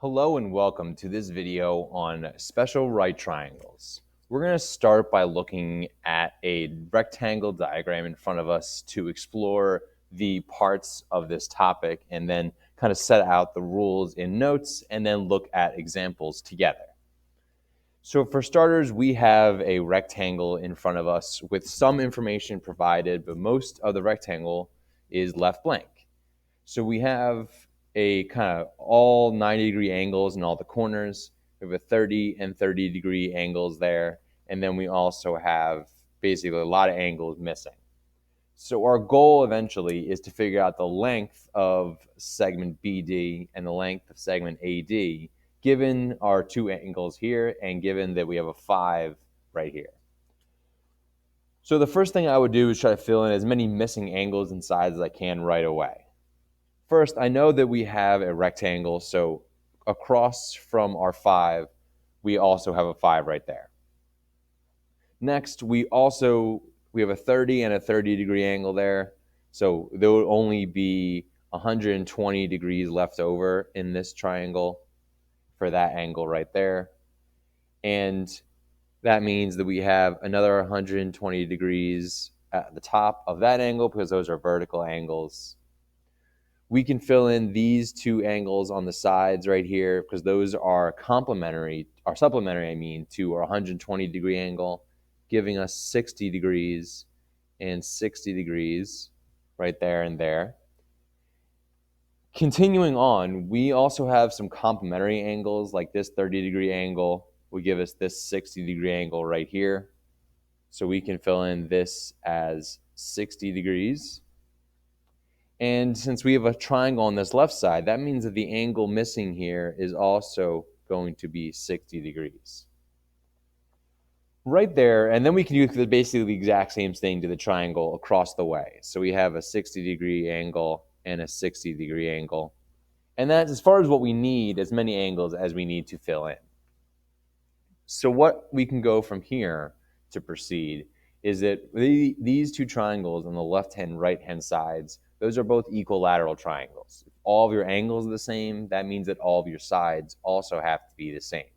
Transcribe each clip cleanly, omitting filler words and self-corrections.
Hello and welcome to this video on special right triangles. We're going to start by looking at a rectangle diagram in front of us to explore the parts of this topic and then kind of set out the rules in notes and then look at examples together. So for starters, we have a rectangle in front of us with some information provided, but most of the rectangle is left blank. So we have a kind of all 90-degree angles in all the corners. We have a 30 and 30-degree angles there. And then we also have basically a lot of angles missing. So our goal eventually is to figure out the length of segment BD and the length of segment AD, given our two angles here and given that we have a 5 right here. So the first thing I would do is try to fill in as many missing angles and sides as I can right away. First, I know that we have a rectangle, so across from our 5, we also have a 5 right there. Next, we have a 30 and a 30-degree angle there, so there would only be 120 degrees left over in this triangle for that angle right there. And that means that we have another 120 degrees at the top of that angle because those are vertical angles. We can fill in these two angles on the sides right here because those are supplementary, to our 120-degree angle, giving us 60 degrees and 60 degrees right there and there. Continuing on, we also have some complementary angles, like this 30-degree angle will give us this 60-degree angle right here. So we can fill in this as 60 degrees. And since we have a triangle on this left side, that means that the angle missing here is also going to be 60 degrees. Right there, and then we can do basically the exact same thing to the triangle across the way. So we have a 60-degree angle and a 60-degree angle. And that's as far as what we need, as many angles as we need to fill in. So what we can go from here to proceed is that these two triangles on the left-hand, right-hand sides, those are both equilateral triangles. If all of your angles are the same, that means that all of your sides also have to be the same.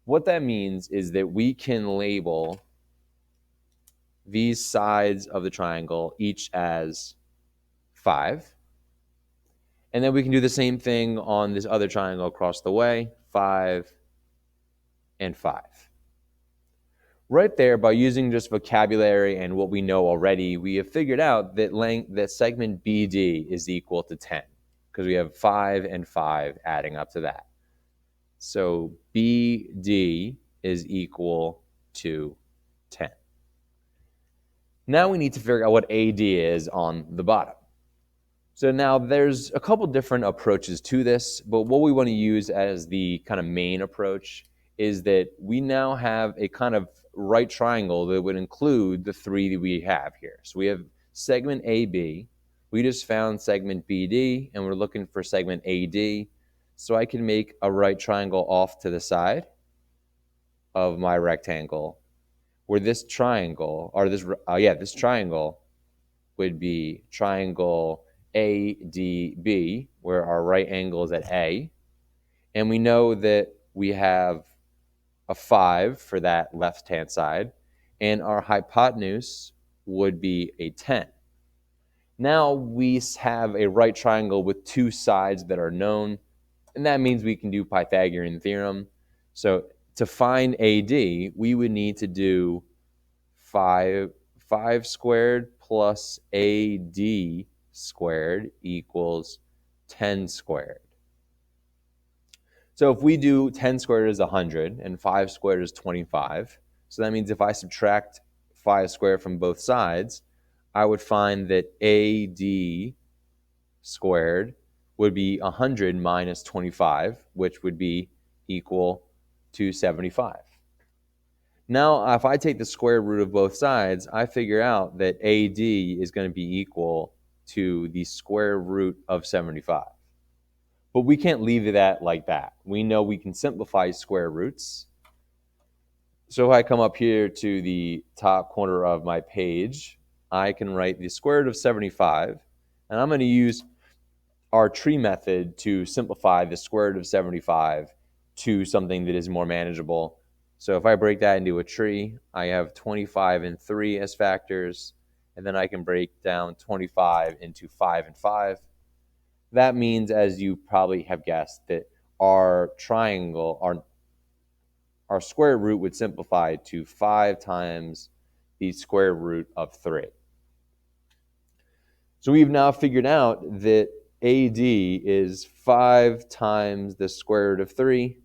What that means is that we can label these sides of the triangle each as 5. And then we can do the same thing on this other triangle across the way, 5 and 5. Right there, by using just vocabulary and what we know already, we have figured out that segment BD is equal to 10 because we have 5 and 5 adding up to that. So BD is equal to 10. Now we need to figure out what AD is on the bottom. So now there's a couple different approaches to this, but what we want to use as the kind of main approach is that we now have a kind of right triangle that would include the 3 that we have here. So we have segment AB. We just found segment BD, and we're looking for segment AD. So I can make a right triangle off to the side of my rectangle, where this triangle, or this triangle would be triangle ADB, where our right angle is at A. And we know that we have a 5 for that left-hand side, and our hypotenuse would be a 10. Now we have a right triangle with two sides that are known, and that means we can do Pythagorean theorem. So to find AD, we would need to do 5 squared plus AD squared equals 10 squared. So if we do 10 squared is 100 and 5 squared is 25, so that means if I subtract 5 squared from both sides, I would find that AD squared would be 100 minus 25, which would be equal to 75. Now, if I take the square root of both sides, I figure out that AD is going to be equal to the square root of 75. But we can't leave that like that. We know we can simplify square roots. So if I come up here to the top corner of my page, I can write the square root of 75, and I'm going to use our tree method to simplify the square root of 75 to something that is more manageable. So if I break that into a tree, I have 25 and 3 as factors, and then I can break down 25 into 5 and 5. That means, as you probably have guessed, that our triangle, our square root would simplify to 5 times the square root of 3. So we've now figured out that AD is 5 times the square root of 3,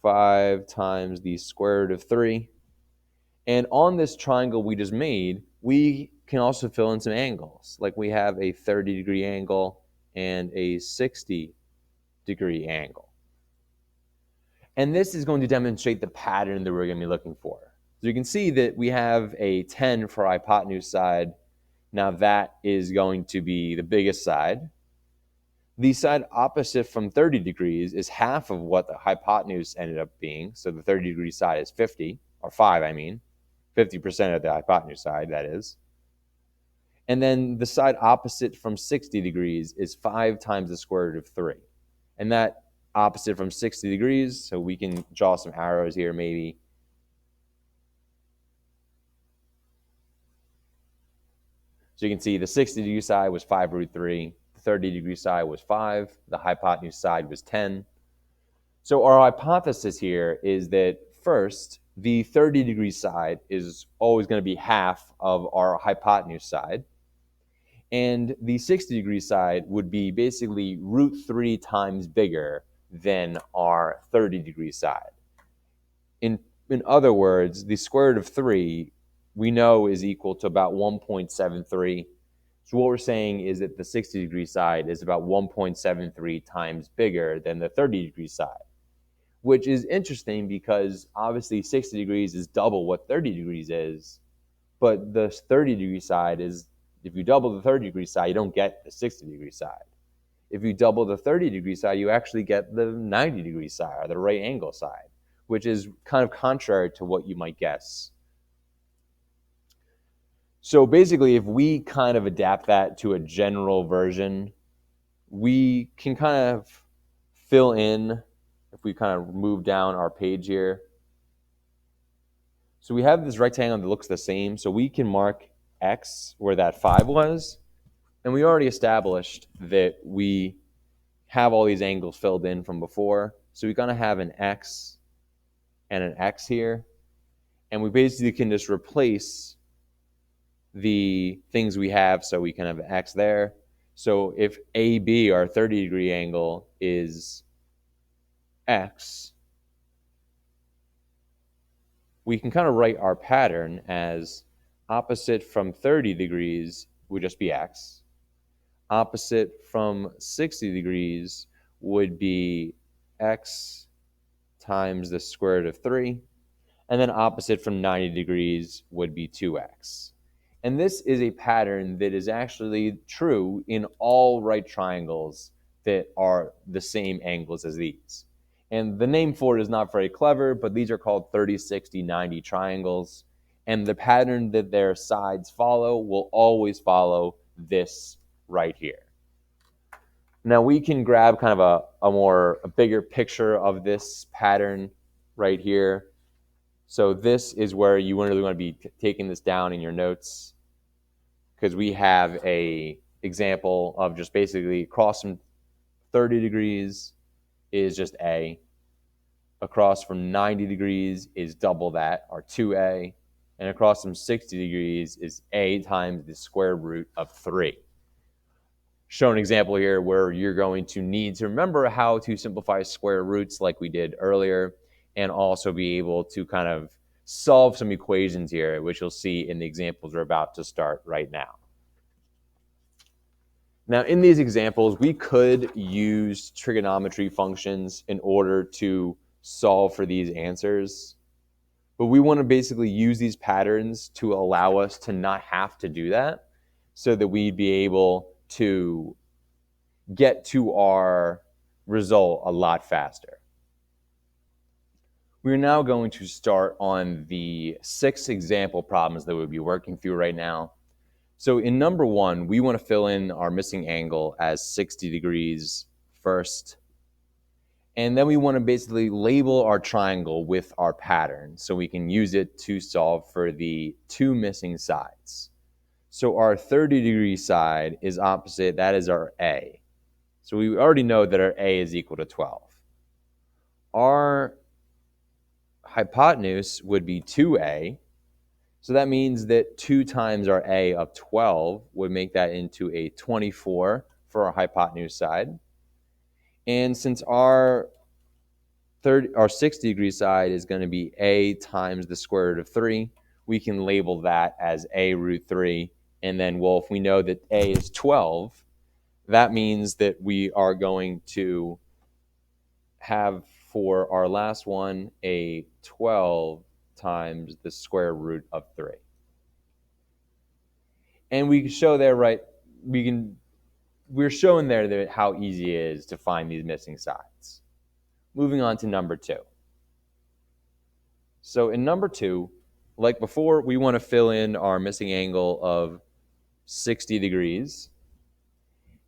5 times the square root of 3. And on this triangle we just made, we can also fill in some angles. Like we have a 30-degree angle and a 60-degree angle. And this is going to demonstrate the pattern that we're going to be looking for. So you can see that we have a 10 for our hypotenuse side. Now that is going to be the biggest side. The side opposite from 30 degrees is half of what the hypotenuse ended up being. So the 30-degree side is 50, or 5, I mean. 50% of the hypotenuse side, that is. And then the side opposite from 60 degrees is 5 times the square root of 3. And that opposite from 60 degrees, so we can draw some arrows here maybe. So you can see the 60-degree side was 5 root 3. The 30-degree side was 5. The hypotenuse side was 10. So our hypothesis here is that first, the 30-degree side is always going to be half of our hypotenuse side. And the 60-degree side would be basically root 3 times bigger than our 30-degree side. In other words, the square root of 3 we know is equal to about 1.73. So what we're saying is that the 60-degree side is about 1.73 times bigger than the 30-degree side, which is interesting because obviously 60 degrees is double what 30 degrees is, but the 30-degree side is, if you double the 30-degree side, you don't get the 60-degree side. If you double the 30-degree side, you actually get the 90-degree side, or the right angle side, which is kind of contrary to what you might guess. So basically, if we kind of adapt that to a general version, we can kind of fill in, if we kind of move down our page here. So we have this rectangle that looks the same, so we can mark X where that 5 was, and we already established that we have all these angles filled in from before, so we're going to have an X and an X here, and we basically can just replace the things we have, so we can have an X there. So if AB, our 30-degree angle, is X, we can kind of write our pattern as opposite from 30 degrees would just be X. Opposite from 60 degrees would be X times the square root of 3. And then opposite from 90 degrees would be 2X. And this is a pattern that is actually true in all right triangles that are the same angles as these. And the name for it is not very clever, but these are called 30, 60, 90 triangles. And the pattern that their sides follow will always follow this right here. Now we can grab kind of a bigger picture of this pattern right here. So this is where you really want to be taking this down in your notes, because we have a example of just basically across from 30 degrees is just A. Across from 90 degrees is double that, or 2A. And across from 60 degrees is A times the square root of 3. Show an example here where you're going to need to remember how to simplify square roots like we did earlier, and also be able to kind of solve some equations here, which you'll see in the examples we're about to start right now. Now, in these examples, we could use trigonometry functions in order to solve for these answers, but we want to basically use these patterns to allow us to not have to do that, so that we'd be able to get to our result a lot faster. We're now going to start on the 6 example problems that we'll be working through right now. So in number one, we want to fill in our missing angle as 60 degrees first. And then we want to basically label our triangle with our pattern so we can use it to solve for the two missing sides. So our 30-degree side is opposite, that is our A. So we already know that our A is equal to 12. Our hypotenuse would be 2A. So that means that 2 times our A of 12 would make that into a 24 for our hypotenuse side. And since our 60-degree side is going to be A times the square root of 3, we can label that as A root 3. And then, well, if we know that A is 12, that means that we are going to have for our last one a 12 times the square root of 3. And we can show there, right, we're showing there that how easy it is to find these missing sides. Moving on to number 2. So in number 2, like before, we want to fill in our missing angle of 60 degrees.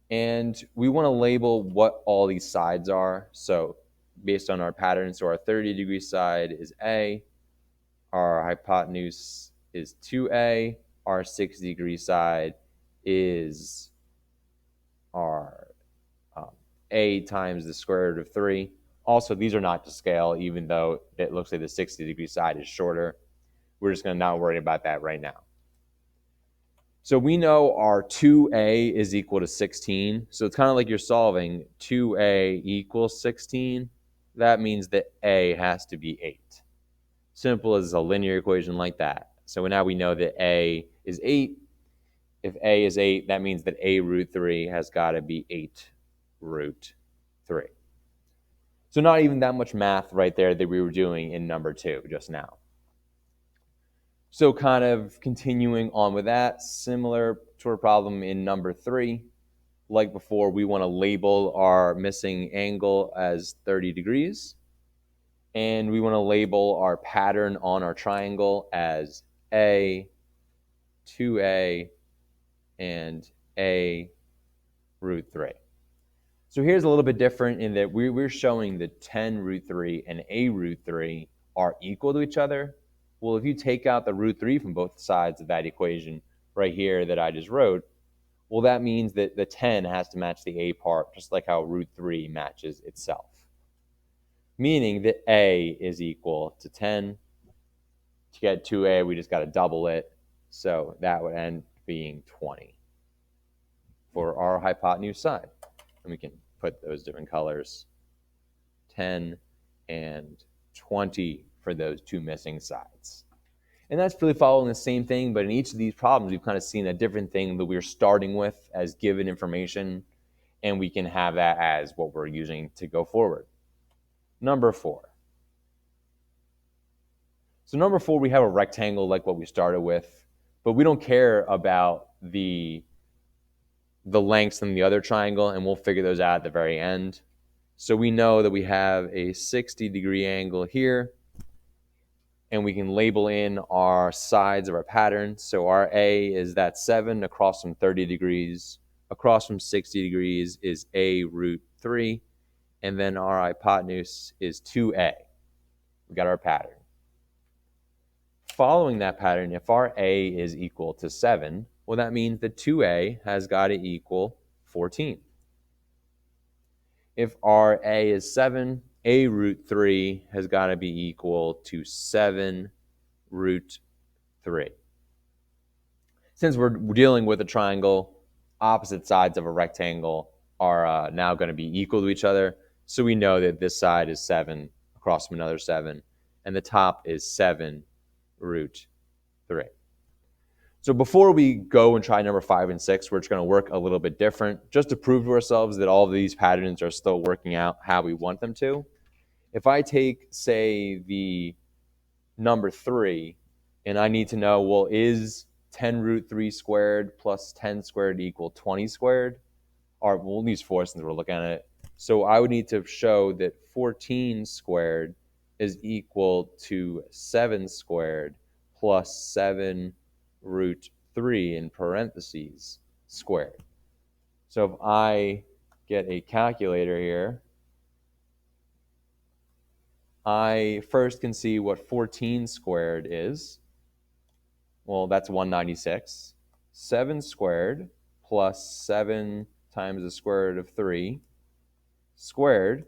And we want to label what all these sides are. So based on our pattern, so our 30-degree side is A, our hypotenuse is 2A, our 60-degree side is our A times the square root of 3. Also, these are not to scale, even though it looks like the 60-degree side is shorter. We're just going to not worry about that right now. So we know our 2A is equal to 16. So it's kind of like you're solving 2A equals 16. That means that A has to be 8. Simple as a linear equation like that. So now we know that A is 8. If A is 8, that means that A root 3 has got to be 8 root 3. So not even that much math right there that we were doing in number 2 just now. So kind of continuing on with that, similar sort of problem in number 3. Like before, we want to label our missing angle as 30 degrees. And we want to label our pattern on our triangle as A, 2A, and A root 3. So here's a little bit different in that we're showing that 10 root 3 and A root 3 are equal to each other. Well, if you take out the root 3 from both sides of that equation right here that I just wrote, well, that means that the 10 has to match the A part, just like how root 3 matches itself. Meaning that A is equal to 10. To get 2A, we just got to double it. So that would end being 20 for our hypotenuse side. And we can put those different colors, 10 and 20 for those two missing sides. And that's really following the same thing, but in each of these problems, we've kind of seen a different thing that we're starting with as given information, and we can have that as what we're using to go forward. Number 4. So number 4, we have a rectangle like what we started with, but we don't care about the lengths in the other triangle, and we'll figure those out at the very end. So we know that we have a 60-degree angle here, and we can label in our sides of our pattern. So our A is that 7 across from 30 degrees. Across from 60 degrees is A root 3, and then our hypotenuse is 2A. We got our pattern. Following that pattern, if our A is equal to 7, well, that means that 2A has got to equal 14. If our A is 7, A root 3 has got to be equal to 7 root 3. Since we're dealing with a triangle, opposite sides of a rectangle are now going to be equal to each other. So we know that this side is 7 across from another 7, and the top is 7 root 3. So before we go and try number 5 and 6, we're just going to work a little bit different just to prove to ourselves that all of these patterns are still working out how we want them to. If I take, say, the number 3, and I need to know, well, is 10 root 3 squared plus 10 squared equal 20 squared? Or we'll use 4 since we're looking at it. So I would need to show that 14 squared is equal to 7 squared plus 7 root 3 in parentheses squared. So if I get a calculator here, I first can see what 14 squared is. Well, that's 196. 7 squared plus 7 times the square root of 3 squared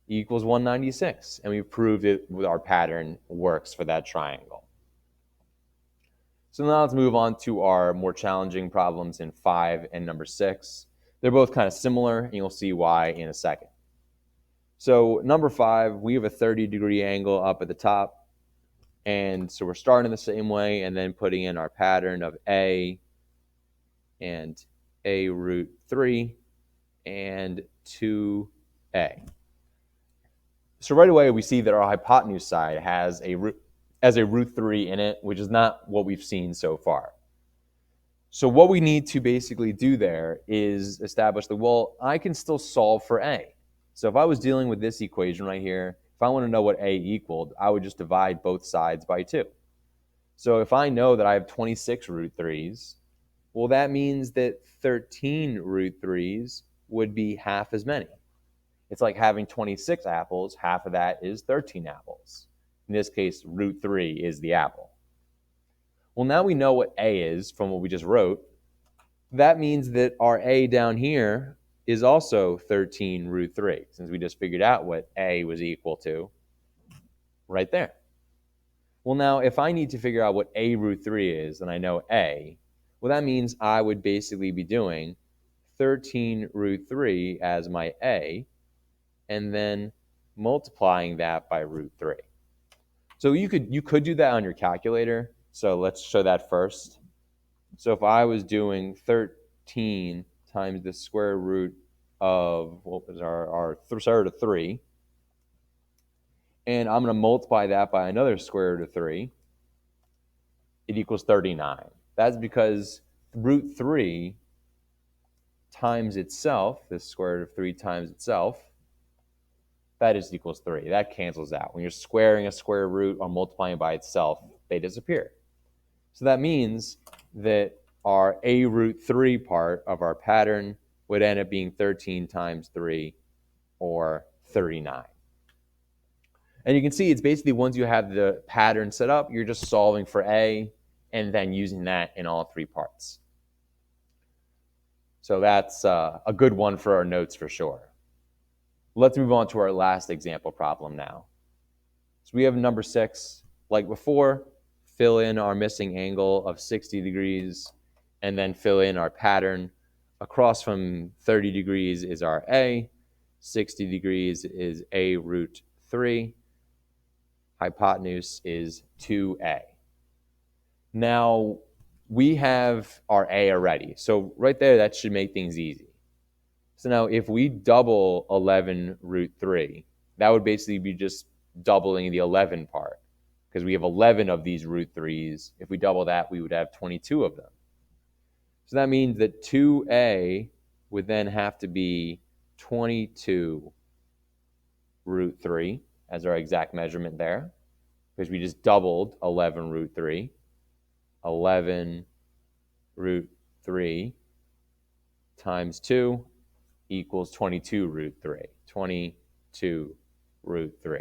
equals 196. And we proved it with our pattern works for that triangle. So now let's move on to our more challenging problems in 5 and number 6. They're both kind of similar, and you'll see why in a second. So number 5, we have a 30-degree angle up at the top. And so we're starting the same way and then putting in our pattern of A and A root 3 and 2A. So right away we see that our hypotenuse side has a root 3 in it, which is not what we've seen so far. So what we need to basically do there is establish that, well, I can still solve for A. So if I was dealing with this equation right here, if I want to know what A equaled, I would just divide both sides by 2. So if I know that I have 26 root 3's, well, that means that 13 root 3's would be half as many. It's like having 26 apples, half of that is 13 apples. In this case, root 3 is the apple. Well, now we know what A is from what we just wrote. That means that our A down here is also 13 root 3, since we just figured out what A was equal to right there. Well, now, if I need to figure out what A root 3 is, and I know A, well, that means I would basically be doing 13 root 3 as my A, and then multiplying that by root 3. So you could do that on your calculator. So let's show that first. So if I was doing 13 times the square root of, what was our square root of 3, and I'm going to multiply that by another square root of 3, it equals 39. That's because root 3 times itself, this square root of 3 times itself, that is equals 3. That cancels out. When you're squaring a square root or multiplying by itself, they disappear. So that means that our A root 3 part of our pattern would end up being 13 times 3, or 39. And you can see it's basically once you have the pattern set up, you're just solving for A and then using that in all 3 parts. So that's a good one for our notes for sure. Let's move on to our last example problem now. So we have number 6. Like before, fill in our missing angle of 60 degrees and then fill in our pattern. Across from 30 degrees is our A, 60 degrees is A root 3, hypotenuse is 2A. Now, we have our A already. So right there, that should make things easy. So now if we double 11 root 3, that would basically be just doubling the 11 part, because we have 11 of these root 3's. If we double that, we would have 22 of them. So that means that 2A would then have to be 22 root 3 as our exact measurement there, because we just doubled 11 root 3. 11 root 3 times 2 equals 22 root 3. 22 root 3.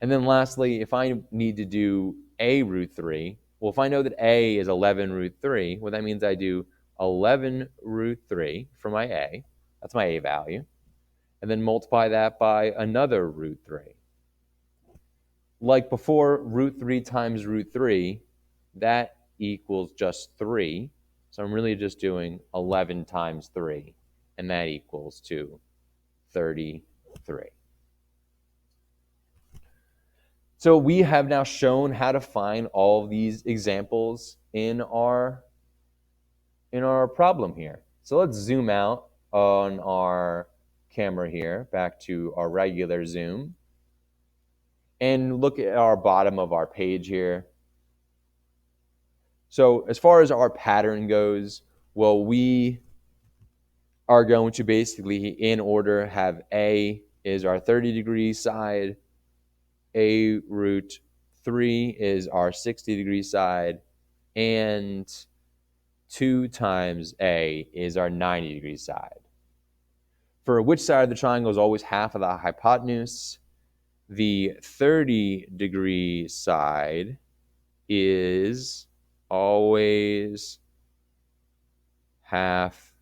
And then lastly, if I need to do A root 3, well, if I know that A is 11 root 3, well, that means I do 11 root 3 for my A. That's my A value. And then multiply that by another root 3. Like before, root 3 times root 3, that equals just 3. So I'm really just doing 11 times 3, and that equals to 33. So we have now shown how to find all of these examples in our problem here. So let's zoom out on our camera here, back to our regular zoom, and look at our bottom of our page here. So as far as our pattern goes, well, we are going to basically, in order, have A is our 30-degree side, A root 3 is our 60-degree side, and 2 times A is our 90 degree side. For which side of the triangle is always half of the hypotenuse? The 30 degree side is always half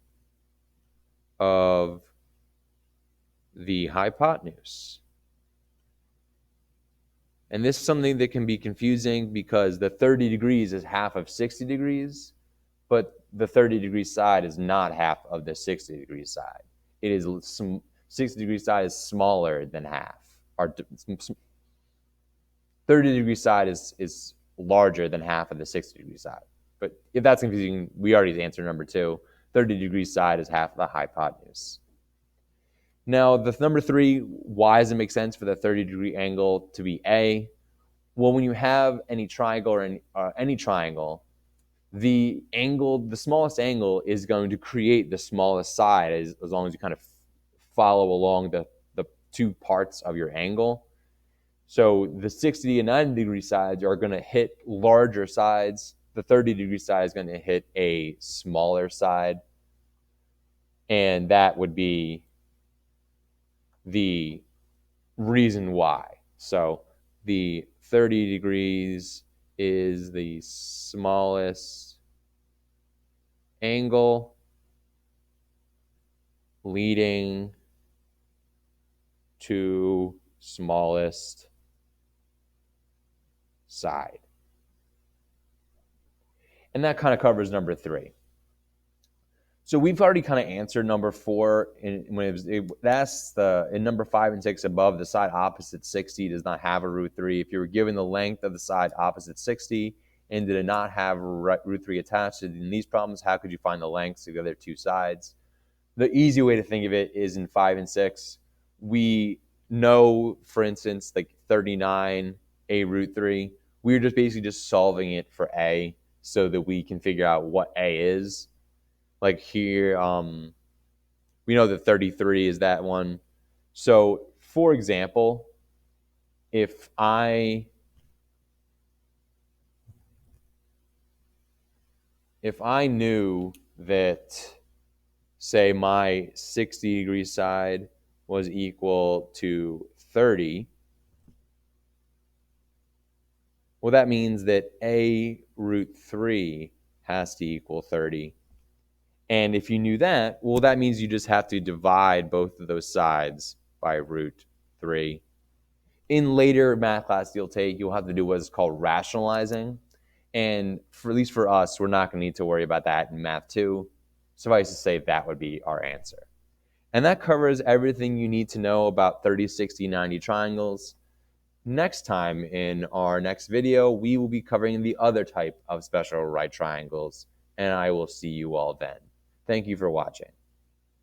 of the hypotenuse. And this is something that can be confusing because the 30 degrees is half of 60 degrees, but the 30 degree side is not half of the 60 degree side. It is 60 degree side is smaller than half. Our 30 degree side is larger than half of the 60 degree side. But if that's confusing, we already answered number 2. 30 degree side is half of the hypotenuse. Now, the number 3, why does it make sense for the 30 degree angle to be A? Well, when you have any triangle or any triangle, the smallest angle is going to create the smallest side as long as you kind of follow along the 2 parts of your angle. So the 60 and 90 degree sides are going to hit larger sides. The 30 degree side is going to hit a smaller side. And that would be the reason why. So the 30 degrees is the smallest angle leading to smallest side. And that kind of covers number 3. So we've already kind of answered number 4 in number 5 and 6 above. The side opposite 60 does not have a root 3. If you were given the length of the side opposite 60 and did not have root 3 attached in these problems, how could you find the lengths of the other 2 sides? The easy way to think of it is in 5 and 6, we know, for instance, like 39 a root 3. We're just basically solving it for A so that we can figure out what A is. Like here, we know that 33 is that one. So, for example, if I knew that, say, my 60 degree side was equal to 30, well, that means that A root 3 has to equal 30. And if you knew that, well, that means you just have to divide both of those sides by root 3. In later math class you'll have to do what is called rationalizing. And at least for us, we're not going to need to worry about that in math 2. Suffice to say, that would be our answer. And that covers everything you need to know about 30, 60, 90 triangles. Next time in our next video, we will be covering the other type of special right triangles, and I will see you all then. Thank you for watching.